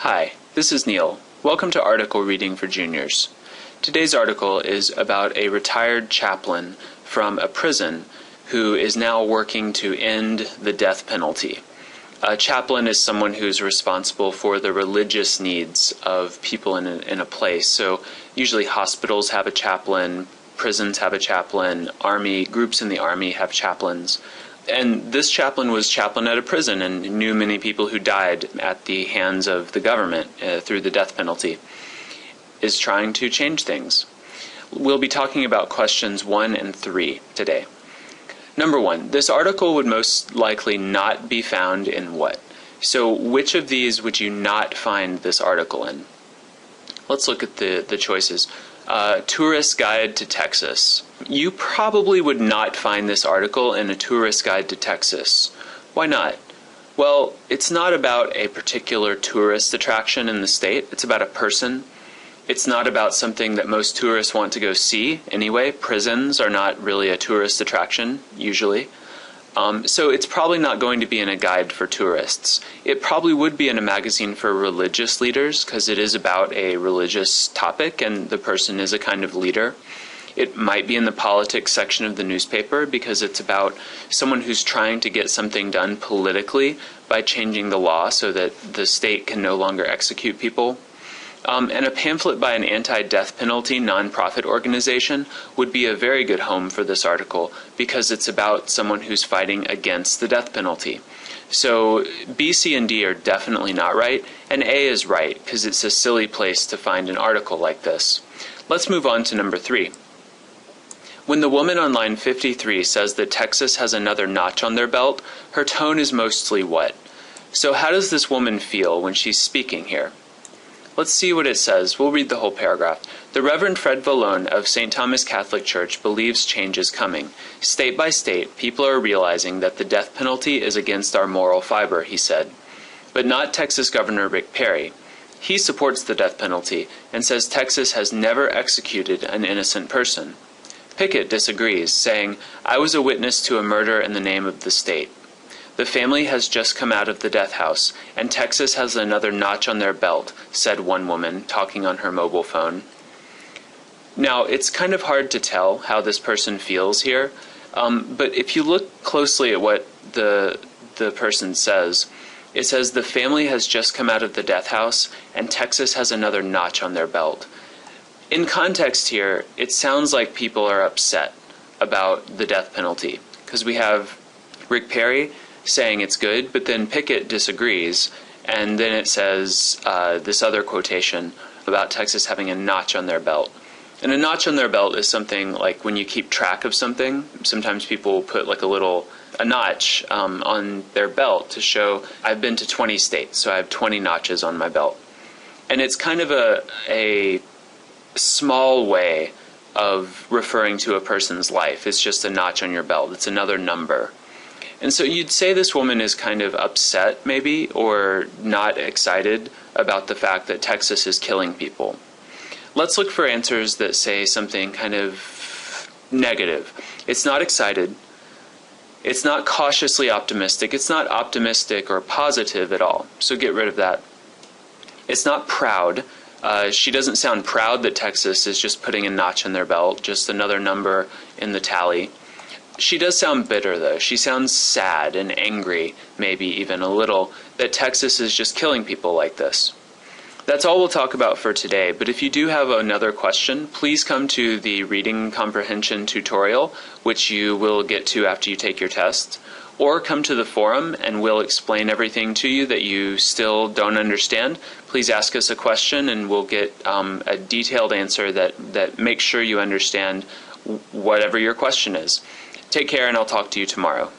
Hi, this is Neil. Welcome to Article Reading for Juniors. Today's article is about a retired chaplain from a prison who is now working to end the death penalty. A chaplain is someone who's responsible for the religious needs of people in a place. So usually hospitals have a chaplain, prisons have a chaplain, groups in the army have chaplains. And this chaplain was chaplain at a prison and knew many people who died at the hands of the government through the death penalty, is trying to change things. We'll be talking about questions 1 and 3 today. Number 1, this article would most likely not be found in what? So which of these would you not find this article in? Let's look at the choices. Tourist Guide to Texas. You probably would not find this article in a tourist guide to Texas. Why not? Well, it's not about a particular tourist attraction in the state. It's about a person. It's not about something that most tourists want to go see anyway. Prisons are not really a tourist attraction, usually. So it's probably not going to be in a guide for tourists. It probably would be in a magazine for religious leaders because it is about a religious topic and the person is a kind of leader. It might be in the politics section of the newspaper because it's about someone who's trying to get something done politically by changing the law so that the state can no longer execute people. And a pamphlet by an anti-death penalty nonprofit organization would be a very good home for this article because it's about someone who's fighting against the death penalty. So B, C, and D are definitely not right, and A is right because it's a silly place to find an article like this. Let's move on to number 3. When the woman on line 53 says that Texas has another notch on their belt, her tone is mostly what? So how does this woman feel when she's speaking here? Let's see what it says. We'll read the whole paragraph. The Reverend Fred Vallone of St. Thomas Catholic Church believes change is coming. State by state, people are realizing that the death penalty is against our moral fiber, he said. But not Texas Governor Rick Perry. He supports the death penalty and says Texas has never executed an innocent person. Pickett disagrees, saying, I was a witness to a murder in the name of the state. The family has just come out of the death house, and Texas has another notch on their belt, said one woman, talking on her mobile phone. Now, it's kind of hard to tell how this person feels here, but if you look closely at what the person says, it says the family has just come out of the death house, and Texas has another notch on their belt. In context here, it sounds like people are upset about the death penalty, because we have Rick Perry saying it's good, but then Pickett disagrees, and then it says this other quotation about Texas having a notch on their belt. And a notch on their belt is something like when you keep track of something, sometimes people put like a notch on their belt to show I've been to 20 states, so I have 20 notches on my belt. And it's kind of a small way of referring to a person's life. It's just a notch on your belt. It's another number. And so you'd say this woman is kind of upset, maybe, or not excited about the fact that Texas is killing people. Let's look for answers that say something kind of negative. It's not excited. It's not cautiously optimistic. It's not optimistic or positive at all. So get rid of that. It's not proud. She doesn't sound proud that Texas is just putting a notch in their belt, just another number in the tally. She does sound bitter, though. She sounds sad and angry, maybe even a little, that Texas is just killing people like this. That's all we'll talk about for today, but if you do have another question, please come to the reading comprehension tutorial, which you will get to after you take your test, or come to the forum and we'll explain everything to you that you still don't understand. Please ask us a question and we'll get a detailed answer that makes sure you understand whatever your question is. Take care, and I'll talk to you tomorrow.